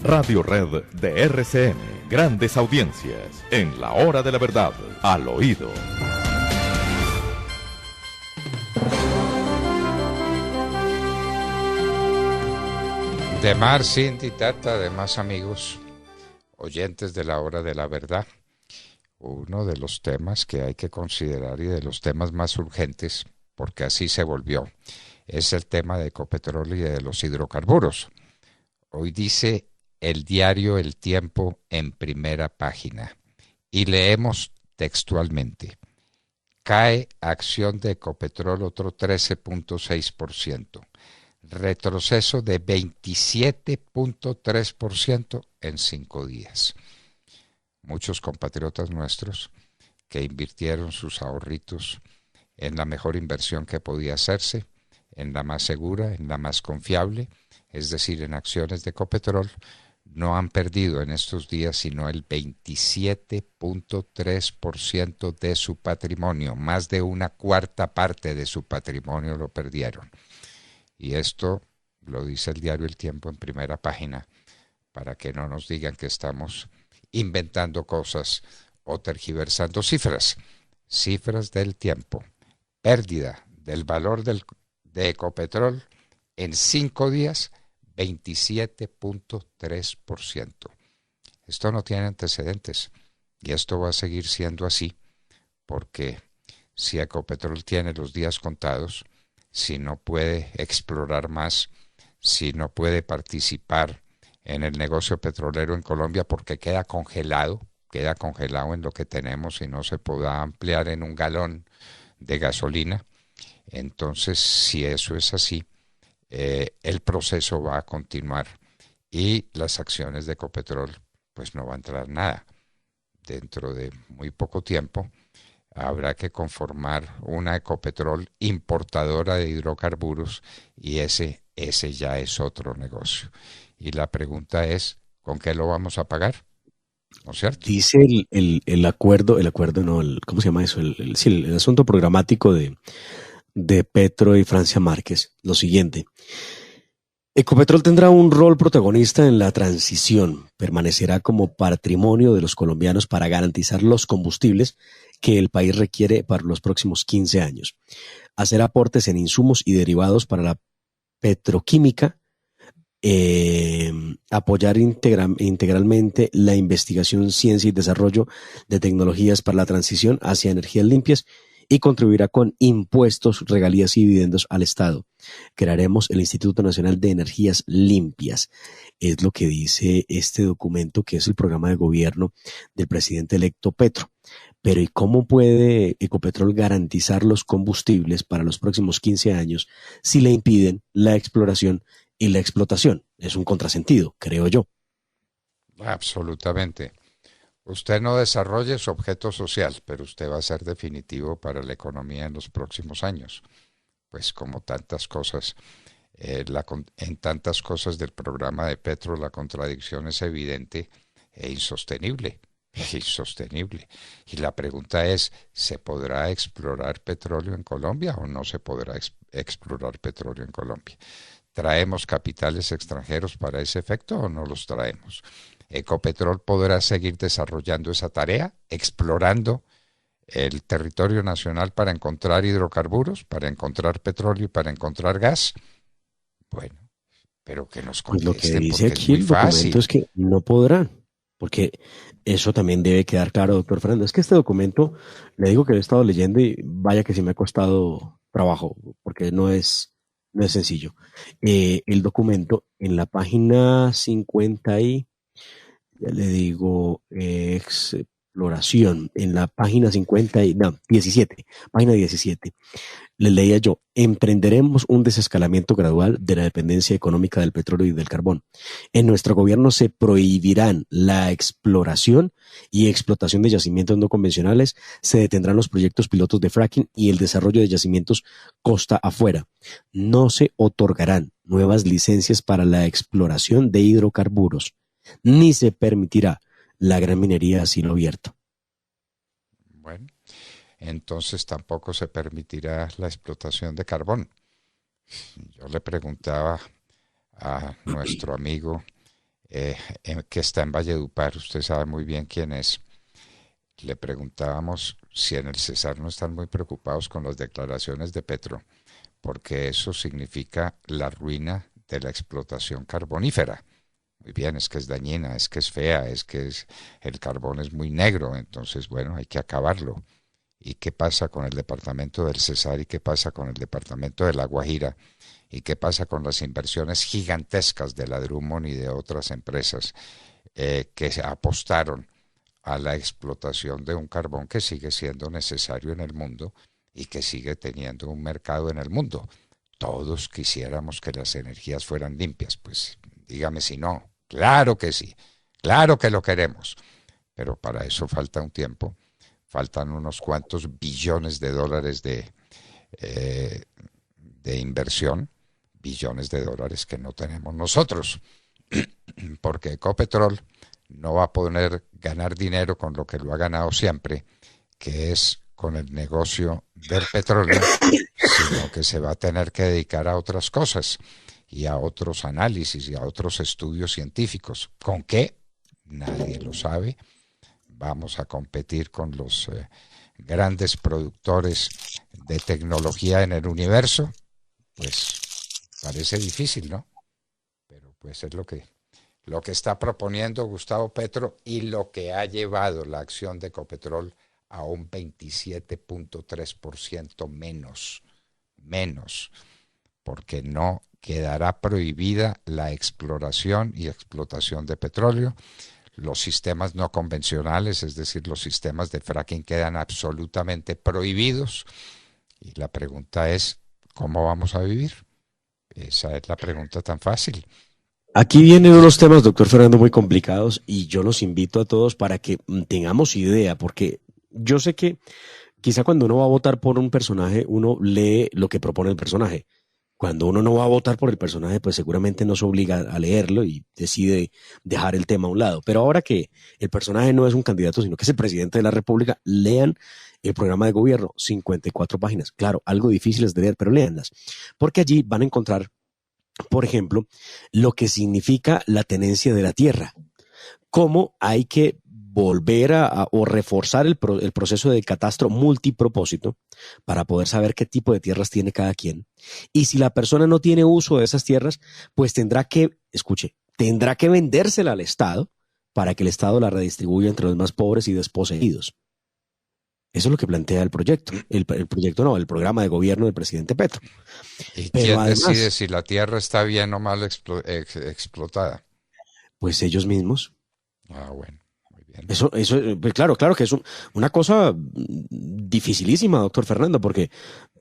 Radio Red de RCN. Grandes audiencias en la hora de la verdad, al oído. Demás, Cindy, Tata, demás amigos, oyentes de la hora de la verdad. Uno de los temas que hay que considerar y de los temas más urgentes, porque así se volvió, es el tema de Ecopetrol y de los hidrocarburos. Hoy dice el diario El Tiempo en primera página y leemos textualmente: cae acción de Ecopetrol otro 13.6%, retroceso de 27.3% en 5 días. Muchos compatriotas nuestros que invirtieron sus ahorritos en la mejor inversión que podía hacerse, en la más segura, en la más confiable, es decir, en acciones de Ecopetrol, no han perdido en estos días sino el 27.3% de su patrimonio. Más de una cuarta parte de su patrimonio lo perdieron. Y esto lo dice el diario El Tiempo en primera página, para que no nos digan que estamos inventando cosas o tergiversando cifras. Cifras del tiempo. Pérdida del valor de Ecopetrol en 5 días, 27.3%. Esto no tiene antecedentes y esto va a seguir siendo así, porque si Ecopetrol tiene los días contados, si no puede explorar más, si no puede participar en el negocio petrolero en Colombia porque queda congelado en lo que tenemos y no se podrá ampliar en un galón de gasolina. Entonces, si eso es así, el proceso va a continuar y las acciones de Ecopetrol pues no va a entrar nada. Dentro de muy poco tiempo habrá que conformar una Ecopetrol importadora de hidrocarburos y ese ya es otro negocio. Y la pregunta es, ¿con qué lo vamos a pagar? ¿No es cierto? Dice el acuerdo no, ¿cómo se llama eso? El asunto programático de Petro y Francia Márquez, lo siguiente: Ecopetrol tendrá un rol protagonista en la transición, permanecerá como patrimonio de los colombianos para garantizar los combustibles que el país requiere para los próximos 15 años, hacer aportes en insumos y derivados para la petroquímica, apoyar integralmente la investigación, ciencia y desarrollo de tecnologías para la transición hacia energías limpias y contribuirá con impuestos, regalías y dividendos al Estado. Crearemos el Instituto Nacional de Energías Limpias. Es lo que dice este documento, que es el programa de gobierno del presidente electo Petro. Pero ¿y cómo puede Ecopetrol garantizar los combustibles para los próximos 15 años si le impiden la exploración y la explotación? Es un contrasentido, creo yo. Absolutamente. Usted no desarrolle su objeto social, pero usted va a ser definitivo para la economía en los próximos años. Pues como tantas cosas, en tantas cosas del programa de Petro, la contradicción es evidente e insostenible. Insostenible. Y la pregunta es, ¿se podrá explorar petróleo en Colombia o no se podrá explorar petróleo en Colombia? ¿Traemos capitales extranjeros para ese efecto o no los traemos? ¿Ecopetrol podrá seguir desarrollando esa tarea, explorando el territorio nacional para encontrar hidrocarburos, para encontrar petróleo y para encontrar gas? Bueno, pero que nos Pues lo que contesten, dice porque es aquí muy el documento fácil. es que no podrán, porque eso también debe quedar claro, doctor Fernando. Es que este documento, le digo que lo he estado leyendo y vaya que sí me ha costado trabajo, porque no es sencillo. El documento en la página 50 y, ya le digo, exploración, en la página 50 y, no, 17, página 17. Le leía yo: emprenderemos un desescalamiento gradual de la dependencia económica del petróleo y del carbón. En nuestro gobierno se prohibirán la exploración y explotación de yacimientos no convencionales, se detendrán los proyectos pilotos de fracking y el desarrollo de yacimientos costa afuera. No se otorgarán nuevas licencias para la exploración de hidrocarburos, ni se permitirá la gran minería a cielo abierto. Bueno, entonces tampoco se permitirá la explotación de carbón. Yo le preguntaba a nuestro amigo que está en Valledupar, usted sabe muy bien quién es. Le preguntábamos si en el Cesar no están muy preocupados con las declaraciones de Petro, porque eso significa la ruina de la explotación carbonífera. Muy bien, es que es dañina, es que es fea, el carbón es muy negro, entonces bueno, hay que acabarlo. ¿Y qué pasa con el departamento del Cesar y qué pasa con el departamento de La Guajira? ¿Y qué pasa con las inversiones gigantescas de la Drummond y de otras empresas que se apostaron a la explotación de un carbón que sigue siendo necesario en el mundo y que sigue teniendo un mercado en el mundo? Todos quisiéramos que las energías fueran limpias, pues dígame si no. Claro que sí, claro que lo queremos, pero para eso falta un tiempo, faltan unos cuantos billones de dólares de inversión, billones de dólares que no tenemos nosotros, porque Ecopetrol no va a poder ganar dinero con lo que lo ha ganado siempre, que es con el negocio del petróleo, sino que se va a tener que dedicar a otras cosas y a otros análisis y a otros estudios científicos. ¿Con qué? Nadie lo sabe. Vamos a competir con los grandes productores de tecnología en el universo. Pues parece difícil, ¿no? Pero pues es lo que está proponiendo Gustavo Petro y lo que ha llevado la acción de Ecopetrol a un 27.3% menos, porque no quedará prohibida la exploración y explotación de petróleo. Los sistemas no convencionales, es decir, los sistemas de fracking, quedan absolutamente prohibidos. Y la pregunta es, ¿cómo vamos a vivir? Esa es la pregunta tan fácil. Aquí vienen unos temas, doctor Fernando, muy complicados y yo los invito a todos para que tengamos idea, porque yo sé que quizá cuando uno va a votar por un personaje, uno lee lo que propone el personaje. Cuando uno no va a votar por el personaje, pues seguramente no se obliga a leerlo y decide dejar el tema a un lado. Pero ahora que el personaje no es un candidato, sino que es el presidente de la República, lean el programa de gobierno, 54 páginas. Claro, algo difíciles de leer, pero léanlas. Porque allí van a encontrar, por ejemplo, lo que significa la tenencia de la tierra. Cómo hay que volver o reforzar el proceso de catastro multipropósito para poder saber qué tipo de tierras tiene cada quien. Y si la persona no tiene uso de esas tierras, pues tendrá que vendérsela al Estado para que el Estado la redistribuya entre los más pobres y desposeídos. Eso es lo que plantea el proyecto. El programa de gobierno del presidente Petro. ¿Y quién decide si la tierra está bien o mal explotada? Pues ellos mismos. Ah, bueno. Eso, pues claro que es una cosa dificilísima, doctor Fernando, porque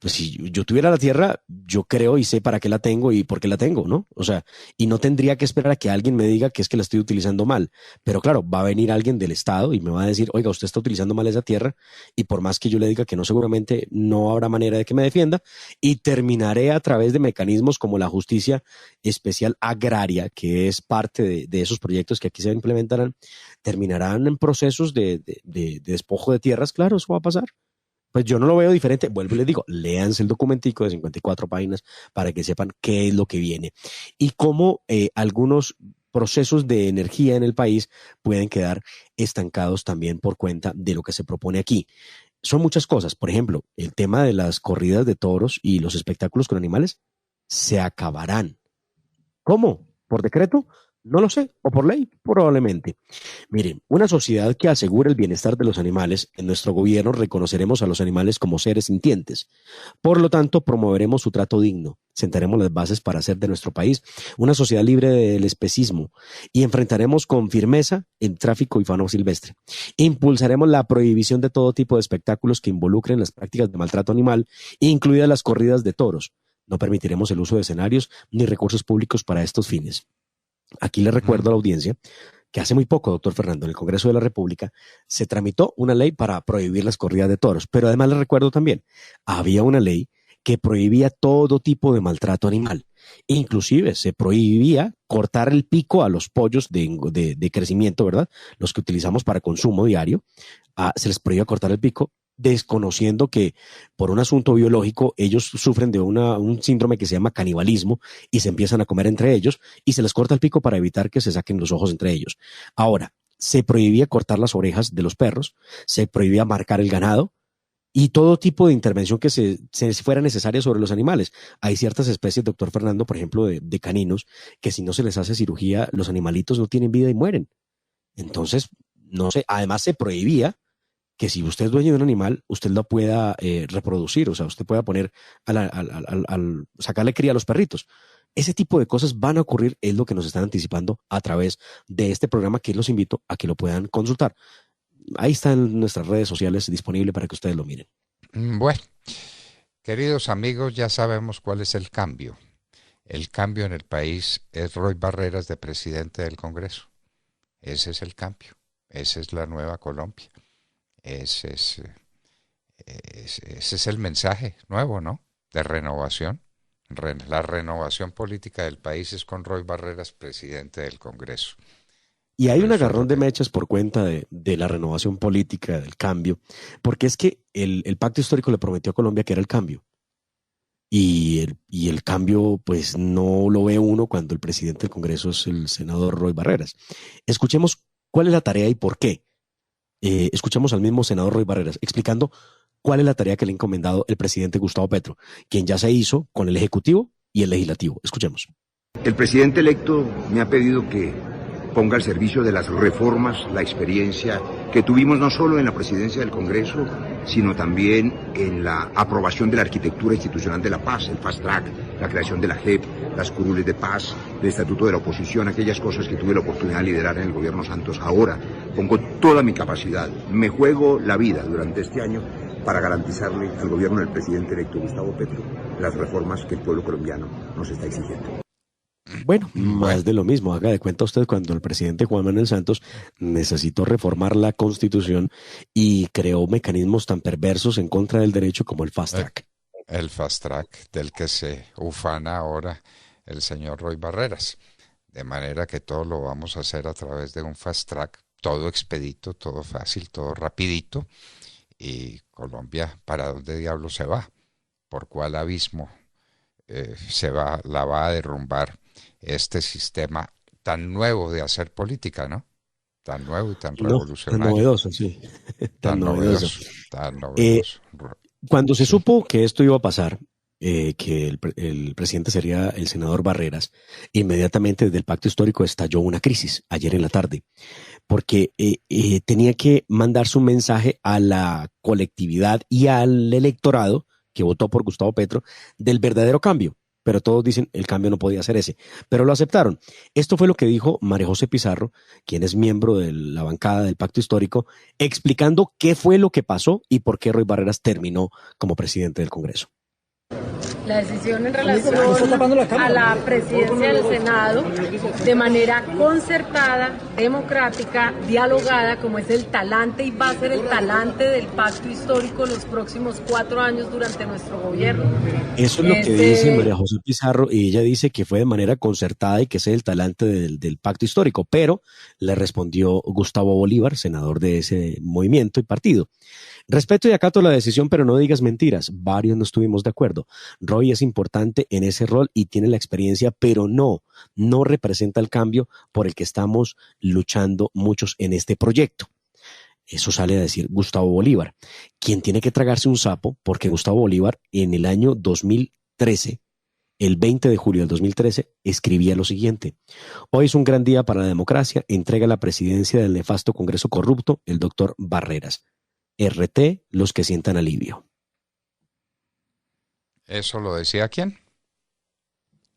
pues, si yo tuviera la tierra, yo creo y sé para qué la tengo y por qué la tengo, ¿no? O sea, y no tendría que esperar a que alguien me diga que es que la estoy utilizando mal. Pero claro, va a venir alguien del Estado y me va a decir, oiga, usted está utilizando mal esa tierra, y por más que yo le diga que no, seguramente no habrá manera de que me defienda, y terminaré a través de mecanismos como la justicia especial agraria, que es parte de esos proyectos que aquí se implementarán, terminarán en procesos de despojo de tierras. Claro, eso va a pasar. Pues yo no lo veo diferente. Vuelvo y les digo, léanse el documentico de 54 páginas para que sepan qué es lo que viene y cómo algunos procesos de energía en el país pueden quedar estancados también por cuenta de lo que se propone aquí. Son muchas cosas. Por ejemplo, el tema de las corridas de toros y los espectáculos con animales se acabarán. ¿Cómo? ¿Por decreto? No lo sé. ¿O por ley? Probablemente. Miren, una sociedad que asegure el bienestar de los animales, en nuestro gobierno reconoceremos a los animales como seres sintientes. Por lo tanto, promoveremos su trato digno, sentaremos las bases para hacer de nuestro país una sociedad libre del especismo y enfrentaremos con firmeza el tráfico y fauna silvestre. Impulsaremos la prohibición de todo tipo de espectáculos que involucren las prácticas de maltrato animal, incluidas las corridas de toros. No permitiremos el uso de escenarios ni recursos públicos para estos fines. Aquí le recuerdo a la audiencia que hace muy poco, doctor Fernando, en el Congreso de la República se tramitó una ley para prohibir las corridas de toros, pero además le recuerdo también, había una ley que prohibía todo tipo de maltrato animal. Inclusive se prohibía cortar el pico a los pollos de crecimiento, ¿verdad? Los que utilizamos para consumo diario, se les prohibía cortar el pico desconociendo que por un asunto biológico ellos sufren de un síndrome que se llama canibalismo y se empiezan a comer entre ellos y se les corta el pico para evitar que se saquen los ojos entre ellos. Ahora, se prohibía cortar las orejas de los perros, se prohibía marcar el ganado y todo tipo de intervención que se fuera necesaria sobre los animales. Hay ciertas especies, doctor Fernando, por ejemplo, de caninos, que si no se les hace cirugía, los animalitos no tienen vida y mueren. Entonces, no sé, además se prohibía que si usted es dueño de un animal, usted lo pueda reproducir, o sea, usted pueda poner, sacarle cría a los perritos. Ese tipo de cosas van a ocurrir, es lo que nos están anticipando a través de este programa que los invito a que lo puedan consultar. Ahí está en nuestras redes sociales disponible para que ustedes lo miren. Bueno, queridos amigos, ya sabemos cuál es el cambio. El cambio en el país es Roy Barreras de presidente del Congreso. Ese es el cambio. Esa es la nueva Colombia. Ese es el mensaje nuevo, ¿no? De renovación. La renovación política del país es con Roy Barreras, presidente del Congreso. Y hay un agarrón de mechas por cuenta de la renovación política, del cambio, porque es que el pacto histórico le prometió a Colombia que era el cambio. Y el cambio, pues no lo ve uno cuando el presidente del Congreso es el senador Roy Barreras. Escuchemos cuál es la tarea y por qué. Escuchamos al mismo senador Roy Barreras explicando cuál es la tarea que le ha encomendado el presidente Gustavo Petro, quien ya se hizo con el Ejecutivo y el Legislativo. Escuchemos. El presidente electo me ha pedido que ponga al servicio de las reformas la experiencia que tuvimos no solo en la presidencia del Congreso, sino también en la aprobación de la arquitectura institucional de la paz, el fast track, la creación de la JEP, las curules de paz, el estatuto de la oposición, aquellas cosas que tuve la oportunidad de liderar en el gobierno Santos. Ahora pongo toda mi capacidad, me juego la vida durante este año para garantizarle al gobierno del presidente electo Gustavo Petro las reformas que el pueblo colombiano nos está exigiendo. Bueno, más de lo mismo. Haga de cuenta usted cuando el presidente Juan Manuel Santos necesitó reformar la Constitución y creó mecanismos tan perversos en contra del derecho como el fast track. El fast track del que se ufana ahora el señor Roy Barreras. De manera que todo lo vamos a hacer a través de un fast track, todo expedito, todo fácil, todo rapidito. Y Colombia, ¿para dónde diablo se va? ¿Por cuál abismo la va a derrumbar este sistema tan nuevo de hacer política, ¿no? Tan nuevo y tan revolucionario. Tan novedoso, sí. Tan novedoso. Cuando se supo que esto iba a pasar, que el presidente sería el senador Barreras, inmediatamente desde el pacto histórico estalló una crisis ayer en la tarde, porque tenía que mandarse un mensaje a la colectividad y al electorado que votó por Gustavo Petro del verdadero cambio. Pero todos dicen el cambio no podía ser ese, pero lo aceptaron. Esto fue lo que dijo María José Pizarro, quien es miembro de la bancada del Pacto Histórico, explicando qué fue lo que pasó y por qué Roy Barreras terminó como presidente del Congreso. La decisión en relación a la presidencia del Senado de manera concertada, democrática, dialogada, como es el talante y va a ser el talante del pacto histórico los próximos 4 años durante nuestro gobierno. Eso es lo que dice María José Pizarro y ella dice que fue de manera concertada y que ese es el talante del pacto histórico, pero le respondió Gustavo Bolívar, senador de ese movimiento y partido. Respeto y acato la decisión, pero no digas mentiras. Varios no estuvimos de acuerdo. Roy es importante en ese rol y tiene la experiencia, pero no representa el cambio por el que estamos luchando muchos en este proyecto. Eso sale a decir Gustavo Bolívar, quien tiene que tragarse un sapo porque Gustavo Bolívar en el año 2013, el 20 de julio del 2013, escribía lo siguiente: hoy es un gran día para la democracia, entrega la presidencia del nefasto Congreso corrupto el doctor Barreras. RT, los que sientan alivio. ¿Eso lo decía quién?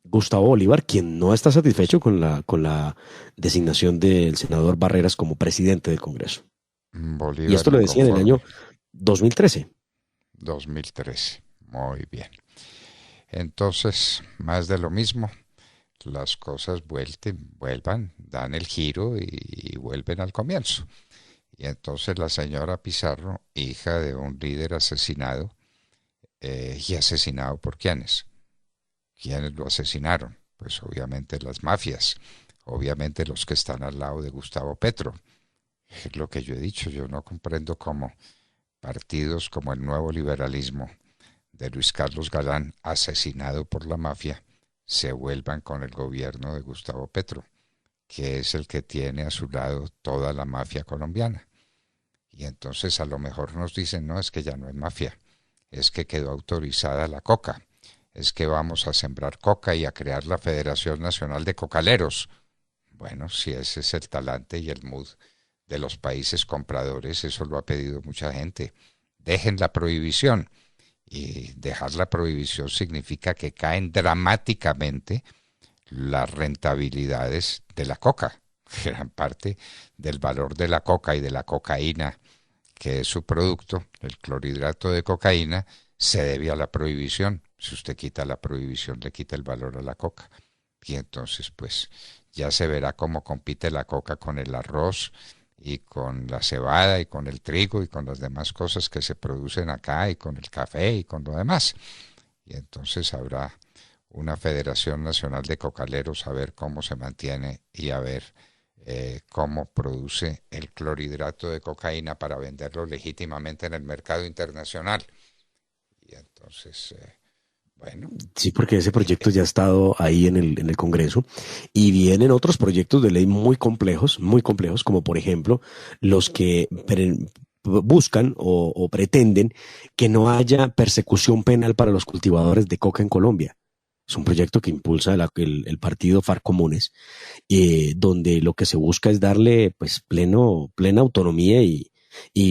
Gustavo Bolívar, quien no está satisfecho con la designación del senador Barreras como presidente del Congreso. Bolívar, y esto lo decía en el año 2013. 2013, muy bien. Entonces, más de lo mismo. Las cosas vuelvan, dan el giro y vuelven al comienzo. Y entonces la señora Pizarro, hija de un líder asesinado, ¿y asesinado por quiénes? ¿Quiénes lo asesinaron? Pues obviamente las mafias, obviamente los que están al lado de Gustavo Petro. Es lo que yo he dicho, yo no comprendo cómo partidos como el Nuevo Liberalismo de Luis Carlos Galán, asesinado por la mafia, se vuelvan con el gobierno de Gustavo Petro, que es el que tiene a su lado toda la mafia colombiana. Y entonces a lo mejor nos dicen, no, es que ya no es mafia, es que quedó autorizada la coca, es que vamos a sembrar coca y a crear la Federación Nacional de Cocaleros. Bueno, si ese es el talante y el mood de los países compradores, eso lo ha pedido mucha gente. Dejen la prohibición. Y dejar la prohibición significa que caen dramáticamente las rentabilidades de la coca. Gran parte del valor de la coca y de la cocaína, que es su producto, el clorhidrato de cocaína, se debe a la prohibición. Si usted quita la prohibición, le quita el valor a la coca. Y entonces, pues, ya se verá cómo compite la coca con el arroz y con la cebada y con el trigo y con las demás cosas que se producen acá y con el café y con lo demás. Y entonces habrá una Federación Nacional de Cocaleros a ver cómo se mantiene y a ver cómo produce el clorhidrato de cocaína para venderlo legítimamente en el mercado internacional. Y entonces, bueno. Sí, porque ese proyecto ya ha estado ahí en el Congreso y vienen otros proyectos de ley muy complejos, como por ejemplo los que buscan o pretenden que no haya persecución penal para los cultivadores de coca en Colombia. Es un proyecto que impulsa el partido FARC Comunes, donde lo que se busca es darle pues plena autonomía y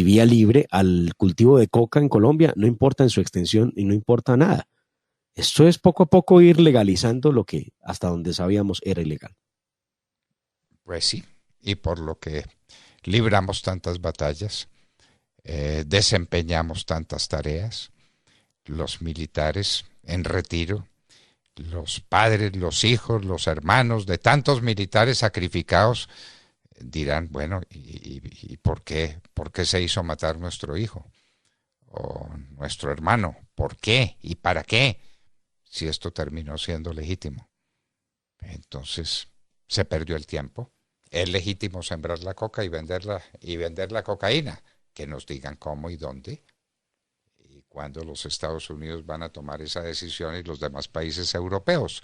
vía libre al cultivo de coca en Colombia, no importa en su extensión y no importa nada. Esto es poco a poco ir legalizando lo que hasta donde sabíamos era ilegal. Pues sí, y por lo que libramos tantas batallas, desempeñamos tantas tareas, los militares en retiro, los padres, los hijos, los hermanos de tantos militares sacrificados dirán, bueno, ¿y por qué? ¿Por qué se hizo matar nuestro hijo o nuestro hermano? ¿Por qué? ¿Y para qué? Si esto terminó siendo legítimo. Entonces se perdió el tiempo. Es legítimo sembrar la coca y vender la cocaína. Que nos digan cómo y dónde y cuándo los Estados Unidos van a tomar esa decisión y los demás países europeos,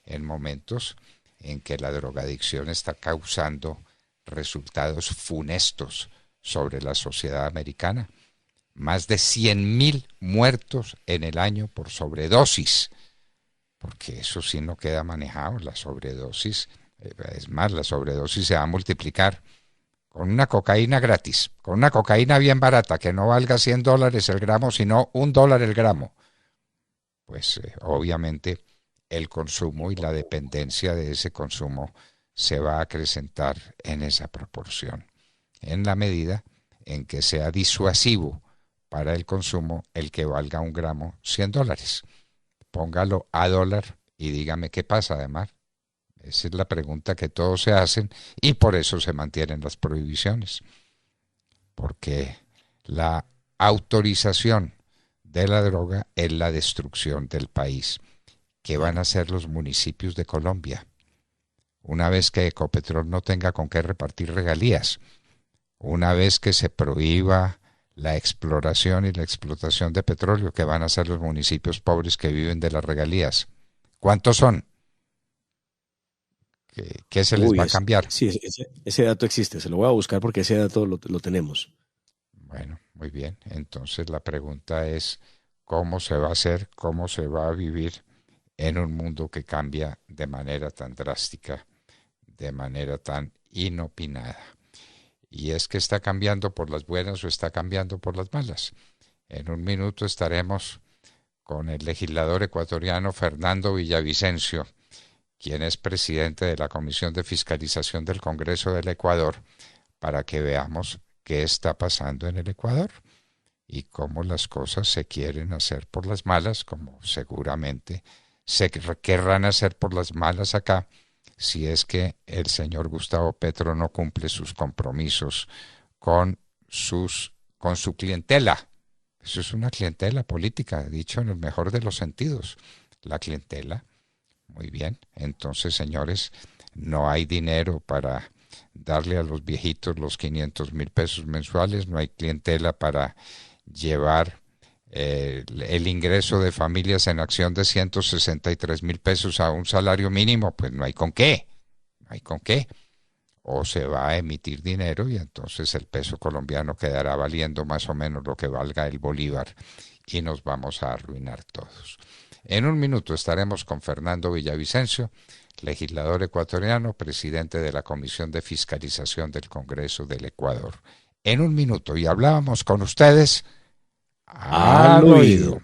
en momentos en que la drogadicción está causando resultados funestos sobre la sociedad americana. Más de 100,000 muertos en el año por sobredosis, porque eso sí no queda manejado, la sobredosis. Es más, la sobredosis se va a multiplicar con una cocaína gratis, con una cocaína bien barata, que no valga $100 el gramo, sino $1 el gramo. Pues obviamente el consumo y la dependencia de ese consumo se va a acrecentar en esa proporción, en la medida en que sea disuasivo para el consumo el que valga un gramo $100. Póngalo a dólar y dígame qué pasa además. Esa es la pregunta que todos se hacen y por eso se mantienen las prohibiciones. Porque la autorización de la droga es la destrucción del país. ¿Qué van a hacer los municipios de Colombia? Una vez que Ecopetrol no tenga con qué repartir regalías, una vez que se prohíba la exploración y la explotación de petróleo, ¿qué van a hacer los municipios pobres que viven de las regalías? ¿Cuántos son? ¿Qué se les va a cambiar? Sí, ese dato existe, se lo voy a buscar porque ese dato lo tenemos. Bueno, muy bien. Entonces la pregunta es, ¿cómo se va a hacer, cómo se va a vivir en un mundo que cambia de manera tan drástica, de manera tan inopinada? Y es que está cambiando por las buenas o está cambiando por las malas. En un minuto estaremos con el legislador ecuatoriano Fernando Villavicencio, quien es presidente de la Comisión de Fiscalización del Congreso del Ecuador, para que veamos qué está pasando en el Ecuador y cómo las cosas se quieren hacer por las malas, como seguramente se querrán hacer por las malas acá, si es que el señor Gustavo Petro no cumple sus compromisos con su clientela. Eso es una clientela política, dicho en el mejor de los sentidos. La clientela. Muy bien, entonces señores, no hay dinero para darle a los viejitos los 500,000 pesos mensuales, no hay clientela para llevar el ingreso de familias en acción de 163.000 pesos a un salario mínimo, pues no hay con qué, no hay con qué. O se va a emitir dinero y entonces el peso colombiano quedará valiendo más o menos lo que valga el bolívar y nos vamos a arruinar todos. En un minuto estaremos con Fernando Villavicencio, legislador ecuatoriano, presidente de la Comisión de Fiscalización del Congreso del Ecuador. En un minuto, y hablábamos con ustedes al oído.